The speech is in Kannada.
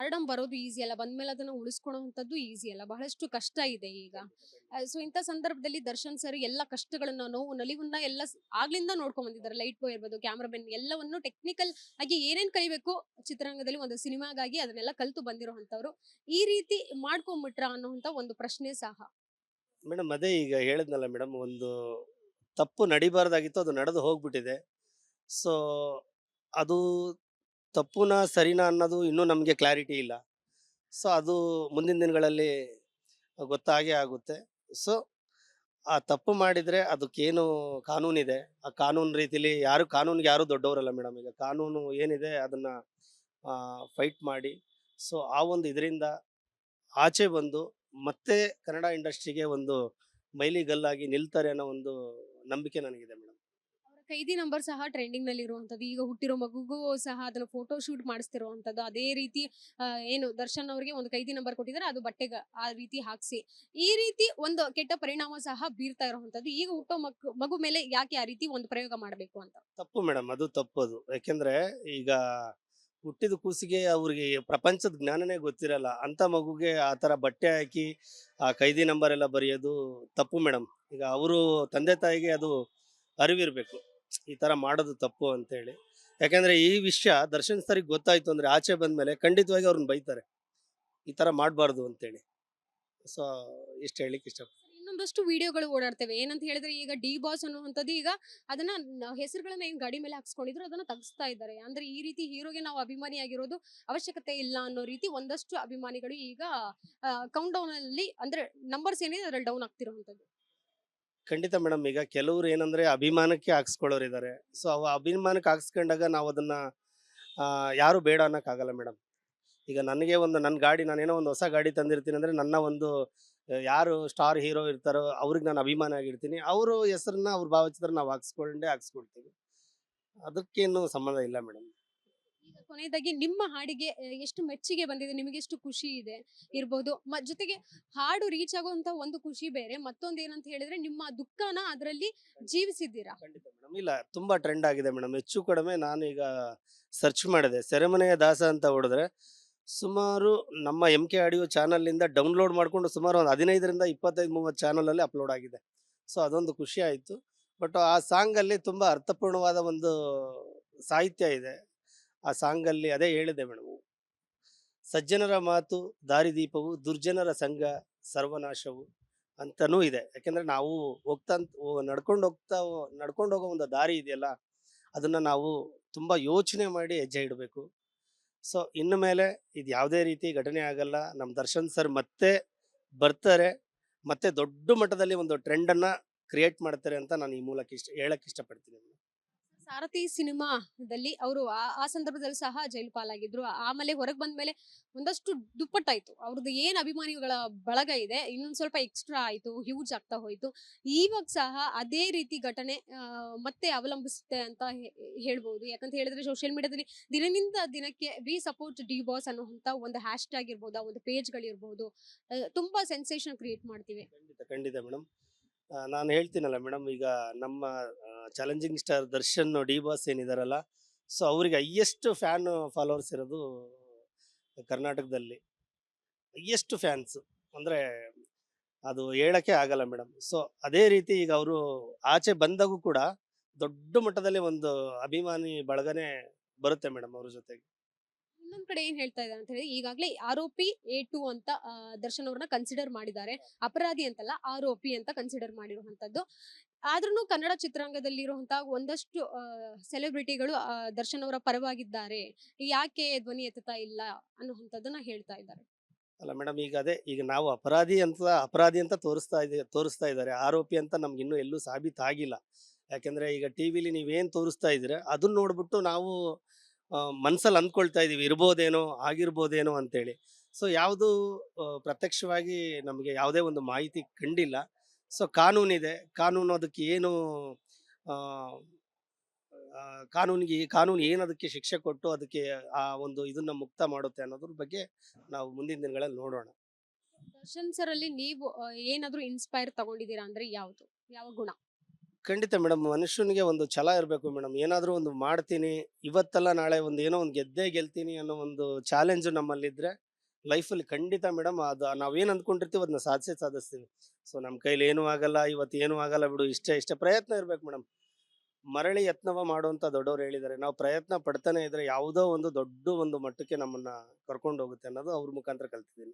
ಸ್ಟಾರ್ಡಮ್ ಬರೋದು ಈಸಿ ಅಲ್ಲ. ಬಂದ್ಮೇಲೆ ಅದನ್ನ ಉಳಿಸ್ಕೊಳ್ಳುವಂಥದ್ದು ಈಸಿ ಅಲ್ಲ. ಬಹಳಷ್ಟು ಕಷ್ಟ ಇದೆ ಈಗ. ಸೊ ಇಂಥ ಸಂದರ್ಭದಲ್ಲಿ ದರ್ಶನ್ ಸರ್ ಎಲ್ಲ ಕಷ್ಟಗಳನ್ನ, ನೋವು, ನಲಿವನ್ನ ಎಲ್ಲ ಆಗ್ಲಿಂದ ನೋಡ್ಕೊಂಡ್ ಬಂದಿದ್ದಾರೆ. ಲೈಟ್ ಬಾಯ್ ಇರ್ಬೋದು, ಕ್ಯಾಮ್ರಾಮನ್ ಎಲ್ಲವನ್ನು ಟೆಕ್ನಿಕಲ್ ಆಗಿ ಏನೇನ್ ಕಲಿಬೇಕು ಚಿತ್ರರಂಗದಲ್ಲಿ ಒಂದು ಸಿನಿಮಾಗಾಗಿ ಅದನ್ನೆಲ್ಲ ಕಲ್ತು ಬಂದಿರುವಂತವ್ರು. ಈ ರೀತಿ ಮಾಡ್ಕೊಂಡ್ಬಿಟ್ರ ಅನ್ನುವಂತ ಒಂದು ಪ್ರಶ್ನೆ ಸಹ. ಮೇಡಮ್ ಅದೇ ಈಗ ಹೇಳಿದ್ನಲ್ಲ ಮೇಡಮ್, ಒಂದು ತಪ್ಪು ನಡಿಬಾರ್ದಾಗಿತ್ತು, ಅದು ನಡೆದು ಹೋಗ್ಬಿಟ್ಟಿದೆ. ಸೊ ಅದು ತಪ್ಪುನಾ ಸರಿನಾ ಅನ್ನೋದು ಇನ್ನೂ ನಮಗೆ ಕ್ಲಾರಿಟಿ ಇಲ್ಲ. ಸೊ ಅದು ಮುಂದಿನ ದಿನಗಳಲ್ಲಿ ಗೊತ್ತಾಗೇ ಆಗುತ್ತೆ. ಸೊ ಆ ತಪ್ಪು ಮಾಡಿದ್ರೆ ಅದಕ್ಕೇನು ಕಾನೂನಿದೆ, ಆ ಕಾನೂನು ರೀತಿಲಿ ಕಾನೂನಿಗೆ ಯಾರು ದೊಡ್ಡವರಲ್ಲ ಮೇಡಮ್. ಈಗ ಕಾನೂನು ಏನಿದೆ ಅದನ್ನ ಫೈಟ್ ಮಾಡಿ, ಸೊ ಆ ಒಂದು ಇದರಿಂದ ಆಚೆ ಬಂದು ಮತ್ತೆ ಕನ್ನಡ ಇಂಡಸ್ಟ್ರಿಗೆ ಒಂದು ಮೈಲಿಗಲ್ಲಾಗಿ ನಿಲ್ತಾರೆ ಅನ್ನೋ ಒಂದು ನಂಬಿಕೆ ನನಗಿದೆ ಮೇಡಮ್. ಅವರ ಕೈದಿ ನಂಬರ್ ಸಹ ಟ್ರೆಂಡಿಂಗ್ ನಲ್ಲಿ ಇರುವಂತದ್ದು. ಈಗ ಹುಟ್ಟಿರೋ ಮಗುಗೂ ಸಹ ಅದನ್ನ ಫೋಟೋ ಶೂಟ್ ಮಾಡಿಸ್ತಿರುವಂತದ್ದು. ಅದೇ ರೀತಿ ಏನು ದರ್ಶನ್ ಅವರಿಗೆ ಒಂದು ಕೈದಿ ನಂಬರ್ ಕೊಟ್ಟಿದ್ದಾರೆ, ಅದು ಬಟ್ಟೆಗೆ ಆ ರೀತಿ ಹಾಕ್ಸಿ ಈ ರೀತಿ ಒಂದು ಕೆಟ್ಟ ಪರಿಣಾಮ ಸಹ ಬೀರ್ತಾ ಇರುವಂತದ್ದು. ಈಗ ಹುಟ್ಟೋ ಮಗು ಮೇಲೆ ಯಾಕೆ ಆ ರೀತಿ ಒಂದು ಪ್ರಯೋಗ ಮಾಡಬೇಕು ಅಂತ. ತಪ್ಪು ಮೇಡಮ್, ಅದು ತಪ್ಪದು. ಯಾಕೆಂದ್ರೆ ಈಗ ಹುಟ್ಟಿದ ಕೂಸಿಗೆ ಅವ್ರಿಗೆ ಪ್ರಪಂಚದ ಜ್ಞಾನನೇ ಗೊತ್ತಿರಲ್ಲ. ಅಂತ ಮಗುಗೆ ಆ ಥರ ಬಟ್ಟೆ ಹಾಕಿ ಆ ಕೈದಿ ನಂಬರ್ ಎಲ್ಲ ಬರೆಯೋದು ತಪ್ಪು ಮೇಡಮ್. ಈಗ ಅವರು ತಂದೆ ತಾಯಿಗೆ ಅದು ಅರಿವಿರಬೇಕು, ಈ ಥರ ಮಾಡೋದು ತಪ್ಪು ಅಂತೇಳಿ. ಯಾಕೆಂದ್ರೆ ಈ ವಿಷಯ ದರ್ಶನ್ ಸರಿಗೆ ಗೊತ್ತಾಯ್ತು ಅಂದ್ರೆ ಆಚೆ ಬಂದ್ಮೇಲೆ ಖಂಡಿತವಾಗಿ ಅವ್ರನ್ನ ಬೈತಾರೆ, ಈ ಥರ ಮಾಡಬಾರ್ದು ಅಂತೇಳಿ. ಸೊ ಇಷ್ಟು ಹೇಳಲಿಕ್ಕೆ ಇಷ್ಟ. ಇನ್ನೊಂದಷ್ಟು ವಿಡಿಯೋಗಳು ಓಡಾಡ್ತವೆ. ಏನಂತ ಹೇಳಿದ್ರೆ ಈಗ ಡಿ ಬಾಸ್ ಅನ್ನುವಂಥದ್ದು ಈಗ ಅದನ್ನ ಹೆಸರುಗಳನ್ನ ಏನ್ ಗಾಡಿ ಮೇಲೆ ಹಾಕ್ಸ್ಕೊಂಡಿದ್ರು ಅದನ್ನ ತೆಗಿಸ್ತಾ ಇದ್ದಾರೆ. ಅಂದ್ರೆ ಈ ರೀತಿ ಹೀರೋಗೆ ನಾವು ಅಭಿಮಾನಿಯಾಗಿರೋದು ಅವಶ್ಯಕತೆ ಇಲ್ಲ ಅನ್ನೋ ರೀತಿ ಒಂದಷ್ಟು ಅಭಿಮಾನಿಗಳು ಈಗ ಕೌಂಟ್ ಡೌನ್ ಅಲ್ಲಿ ಅಂದ್ರೆ ನಂಬರ್ಸ್ ಏನಿದೆ ಅದ್ರಲ್ಲಿ ಡೌನ್ ಆಗ್ತಿರುವಂತದ್ದು. ಖಂಡಿತ ಮೇಡಮ್. ಈಗ ಕೆಲವ್ರು ಏನಂದ್ರೆ ಅಭಿಮಾನಕ್ಕೆ ಹಾಕ್ಸ್ಕೊಳ್ಳೋರಿದ್ದಾರೆ. ಸೊ ಅವ ಅಭಿಮಾನಕ್ಕೆ ಹಾಕ್ಸ್ಕೊಂಡಾಗ ನಾವು ಅದನ್ನ ಯಾರು ಬೇಡ ಅನ್ನೋಕ್ಕಾಗಲ್ಲ ಮೇಡಮ್. ಈಗ ನನಗೆ ಒಂದು ನನ್ನ ಗಾಡಿ, ನಾನೇನೋ ಒಂದು ಹೊಸ ಗಾಡಿ ತಂದಿರ್ತೀನಿ ಅಂದರೆ ನನ್ನ ಒಂದು ಯಾರು ಸ್ಟಾರ್ ಹೀರೋ ಇರ್ತಾರೋ ಅವ್ರಿಗೆ ನಾನು ಅಭಿಮಾನಿ ಆಗಿರ್ತೀನಿ. ಅವರು ಹೆಸರನ್ನ ಅವ್ರ ಭಾವಚಿತ್ರ ನಾವು ಹಾಕ್ಸ್ಕೊಳ್ತೀವಿ. ಅದಕ್ಕೇನು ಸಂಬಂಧ ಇಲ್ಲ ಮೇಡಮ್. ಈಗ ಕೊನೆಯದಾಗಿ ನಿಮ್ಮ ಹಾಡಿಗೆ ಎಷ್ಟು ಮೆಚ್ಚುಗೆ ಬಂದಿದೆ, ನಿಮಗೆ ಎಷ್ಟು ಖುಷಿ ಇದೆ ಇರ್ಬೋದು. ಜೊತೆಗೆ ಹಾಡು ರೀಚ್ ಆಗುವಂತ ಒಂದು ಖುಷಿ ಬೇರೆ, ಮತ್ತೊಂದು ಏನಂತ ಹೇಳಿದ್ರೆ ನಿಮ್ಮ ದುಃಖನ ಅದರಲ್ಲಿ ಜೀವಿಸಿದ್ದೀರಾ. ಖಂಡಿತ ಮೇಡಮ್. ಇಲ್ಲ, ತುಂಬಾ ಟ್ರೆಂಡ್ ಆಗಿದೆ ಮೇಡಮ್. ಹೆಚ್ಚು ಕಡಿಮೆ ನಾನು ಈಗ ಸರ್ಚ್ ಮಾಡಿದೆ, ಸೆರೆಮನೆಯ ದಾಸ ಅಂತ ಹೊಡೆದ್ರೆ ಸುಮಾರು ನಮ್ಮ ಎಂ ಕೆ ಆಡಿಯೋ ಚಾನಲ್ನಿಂದ ಡೌನ್ಲೋಡ್ ಮಾಡಿಕೊಂಡು ಸುಮಾರು ಒಂದು 15ರಿಂದ 25-30 ಚಾನಲಲ್ಲಿ ಅಪ್ಲೋಡ್ ಆಗಿದೆ. ಸೊ ಅದೊಂದು ಖುಷಿ ಆಯಿತು. ಬಟ್ ಆ ಸಾಂಗಲ್ಲಿ ತುಂಬ ಅರ್ಥಪೂರ್ಣವಾದ ಒಂದು ಸಾಹಿತ್ಯ ಇದೆ. ಆ ಸಾಂಗಲ್ಲಿ ಅದೇ ಹೇಳಿದೆ ಮೇಡಮ್, ಸಜ್ಜನರ ಮಾತು ದಾರಿದೀಪವು, ದುರ್ಜನರ ಸಂಘ ಸರ್ವನಾಶವು ಅಂತನೂ ಇದೆ. ಯಾಕೆಂದರೆ ನಾವು ನಡ್ಕೊಂಡು ಹೋಗೋ ಒಂದು ದಾರಿ ಇದೆಯಲ್ಲ, ಅದನ್ನು ನಾವು ತುಂಬ ಯೋಚನೆ ಮಾಡಿ ಹೆಜ್ಜೆ ಇಡಬೇಕು. ಸೊ ಇನ್ನು ಮೇಲೆ ಇದು ಯಾವುದೇ ರೀತಿ ಘಟನೆ ಆಗಲ್ಲ. ನಮ್ಮ ದರ್ಶನ್ ಸರ್ ಮತ್ತೆ ಬರ್ತಾರೆ, ಮತ್ತೆ ದೊಡ್ಡ ಮಟ್ಟದಲ್ಲಿ ಒಂದು ಟ್ರೆಂಡನ್ನು ಕ್ರಿಯೇಟ್ ಮಾಡ್ತಾರೆ ಅಂತ ನಾನು ಈ ಮೂಲಕ ಹೇಳಕ್ಕೆ ಇಷ್ಟಪಡ್ತೀನಿ. ಸಾರಥಿ ಸಿನಿಮಾದಲ್ಲಿ ಅವರು ಆ ಸಂದರ್ಭದಲ್ಲಿ ಸಹ ಜೈಲು ಪಾಲಾಗಿದ್ರು. ಆಮೇಲೆ ಹೊರಗೆ ಬಂದ್ಮೇಲೆ ಒಂದಷ್ಟು ದುಪ್ಪಟ್ಟಾಯ್ತು. ಅವ್ರದ್ದು ಏನ್ ಅಭಿಮಾನಿಗಳ ಬಳಗ ಇದೆ ಇನ್ನೊಂದ್ ಸ್ವಲ್ಪ ಎಕ್ಸ್ಟ್ರಾ ಆಯ್ತು, ಹ್ಯೂಜ್ ಆಗ್ತಾ ಹೋಯ್ತು. ಇವಾಗ ಸಹ ಅದೇ ರೀತಿ ಘಟನೆ ಮತ್ತೆ ಅವಲಂಬಿಸುತ್ತೆ ಅಂತ ಹೇಳ್ಬೋದು. ಯಾಕಂತ ಹೇಳಿದ್ರೆ ಸೋಷಿಯಲ್ ಮೀಡಿಯಾದಲ್ಲಿ ದಿನದಿಂದ ದಿನಕ್ಕೆ ವಿ ಸಪೋರ್ಟ್ ಡಿ ಬಾಸ್ ಅನ್ನುವಂತ ಒಂದು ಹ್ಯಾಶ್ ಟ್ಯಾಗ್ ಇರ್ಬೋದು, ಒಂದು ಪೇಜ್ಗಳಿರ್ಬೋದು, ತುಂಬಾ ಸೆನ್ಸೇಷನ್ ಕ್ರಿಯೇಟ್ ಮಾಡ್ತಿವೆ. ಖಂಡಿತ ಖಂಡಿತ ಮೇಡಮ್. ನಾನು ಹೇಳ್ತೀನಲ್ಲ ಮೇಡಮ್, ಈಗ ನಮ್ಮ challenging star Darshan D boss ಏನಿದಾರಲ್ಲ, ಸೊ ಅವರಿಗೆ ಹೈಯೆಸ್ಟ್ ಫ್ಯಾನ್ ಫಾಲೋವರ್ಸ್ ಇರೋದು ಕರ್ನಾಟಕದಲ್ಲಿ. ಹೈಯೆಸ್ಟ್ ಫ್ಯಾನ್ಸ್ ಅಂದರೆ ಅದು ಹೇಳಕ್ಕೆ ಆಗಲ್ಲ ಮೇಡಮ್. ಸೊ ಅದೇ ರೀತಿ ಈಗ ಅವರು ಆಚೆ ಬಂದಾಗೂ ಕೂಡ ದೊಡ್ಡ ಮಟ್ಟದಲ್ಲಿ ಒಂದು ಅಭಿಮಾನಿ ಬಳಗನೆ ಬರುತ್ತೆ ಮೇಡಮ್ ಅವ್ರ ಜೊತೆಗೆ. ಇನ್ನೊಂದ್ ಕಡೆ ಏನ್ ಹೇಳ್ತಾ ಇದ್ದಾರೆ ಅಂತ ಹೇಳಿ ಈಗಾಗಲೇ ಆರೋಪಿ A2 ಅಂತ ದರ್ಶನ್ ಅವ್ರನ್ನ ಕನ್ಸಿಡರ್ ಮಾಡಿದ್ದಾರೆ. ಅಪರಾಧಿ ಅಂತಲ್ಲ, ಆರೋಪಿ ಅಂತ ಕನ್ಸಿಡರ್ ಮಾಡಿರುವಂತದ್ದು. ಆದ್ರೂ ಕನ್ನಡ ಚಿತ್ರರಂಗದಲ್ಲಿರುವಂತಹ ಒಂದಷ್ಟು ಸೆಲೆಬ್ರಿಟಿಗಳು ದರ್ಶನ್ ಅವರ ಪರವಾಗಿದ್ದಾರೆ, ಯಾಕೆ ಧ್ವನಿ ಎತ್ತುತ್ತಾ ಇಲ್ಲ ಅನ್ನುವಂಥದ್ದನ್ನ ಹೇಳ್ತಾ ಇದ್ದಾರೆ. ಅಲ್ಲ ಮೇಡಮ್, ಈಗ ಅದೇ ಈಗ ನಾವು ಅಪರಾಧಿ ಅಂತ ತೋರಿಸ್ತಾ ಇದ್ದಾರೆ. ಆರೋಪಿ ಅಂತ ನಮ್ಗೆ ಇನ್ನೂ ಎಲ್ಲೂ ಸಾಬೀತಾಗಿಲ್ಲ. ಯಾಕೆಂದ್ರೆ ಈಗ ಟಿವಿಲಿ ನೀವೇನ್ ತೋರಿಸ್ತಾ ಇದ್ದೀರಾ ಅದನ್ನ ನೋಡ್ಬಿಟ್ಟು ನಾವು ಮನ್ಸಲ್ಲಿ ಅಂದ್ಕೊಳ್ತಾ ಇದೀವಿ, ಇರ್ಬೋದೇನೋ ಆಗಿರ್ಬೋದೇನೋ ಅಂತೇಳಿ. ಸೊ ಯಾವುದು ಪ್ರತ್ಯಕ್ಷವಾಗಿ ನಮಗೆ ಯಾವುದೇ ಒಂದು ಮಾಹಿತಿ ಕಂಡಿಲ್ಲ. ಸೊ ಕಾನೂನಿದೆ, ಕಾನೂನು ಅದಕ್ಕೆ ಏನು ಆ, ಆ, ಕಾನೂನು ಏನು ಅದಕ್ಕೆ ಶಿಕ್ಷೆ ಕೊಟ್ಟು ಅದಕ್ಕೆ ಆ ಒಂದು ಇದನ್ನ ಮುಕ್ತ ಮಾಡುತ್ತೆ ಅನ್ನೋದ್ರ ಬಗ್ಗೆ ನಾವು ಮುಂದಿನ ದಿನಗಳಲ್ಲಿ ನೋಡೋಣ. ದರ್ಶನ್ ಸರ್ ಅಲ್ಲಿ ನೀವು ಏನಾದ್ರೂ ಇನ್ಸ್ಪೈರ್ ತಗೊಂಡಿದ್ದೀರಾ ಅಂದ್ರೆ ಯಾವ್ದು, ಯಾವ ಗುಣ? ಖಂಡಿತ ಮೇಡಮ್. ಮನುಷ್ಯನಿಗೆ ಒಂದು ಛಲ ಇರಬೇಕು ಮೇಡಮ್. ಏನಾದರೂ ಒಂದು ಮಾಡ್ತೀನಿ, ಇವತ್ತಲ್ಲ ನಾಳೆ ಒಂದು ಏನೋ ಒಂದು ಗೆದ್ದೇ ಗೆಲ್ತೀನಿ ಅನ್ನೋ ಒಂದು ಚಾಲೆಂಜ್ ನಮ್ಮಲ್ಲಿದ್ರೆ ಲೈಫಲ್ಲಿ ಖಂಡಿತ ಮೇಡಮ್ ಅದು ನಾವೇನು ಅಂದ್ಕೊಂಡಿರ್ತೀವಿ ಅದನ್ನ ಸಾಧಿಸೇ ಸಾಧಿಸ್ತೀವಿ. ಸೊ ನಮ್ಮ ಕೈಲಿ ಏನೂ ಆಗಲ್ಲ, ಇವತ್ತು ಏನೂ ಆಗಲ್ಲ ಬಿಡು, ಇಷ್ಟೇ ಇಷ್ಟೇ ಪ್ರಯತ್ನ ಇರ್ಬೇಕು ಮೇಡಮ್. ಮರಳಿ ಯತ್ನವ ಮಾಡು ಅಂತ ದೊಡ್ಡವರು ಹೇಳಿದ್ದಾರೆ. ನಾವು ಪ್ರಯತ್ನ ಪಡ್ತಾನೆ ಇದ್ರೆ ಯಾವುದೋ ಒಂದು ದೊಡ್ಡ ಒಂದು ಮಟ್ಟಕ್ಕೆ ನಮ್ಮನ್ನ ಕರ್ಕೊಂಡು ಹೋಗುತ್ತೆ ಅನ್ನೋದು ಅವ್ರ ಮುಖಾಂತರ ಕಲ್ತಿದ್ದೀನಿ.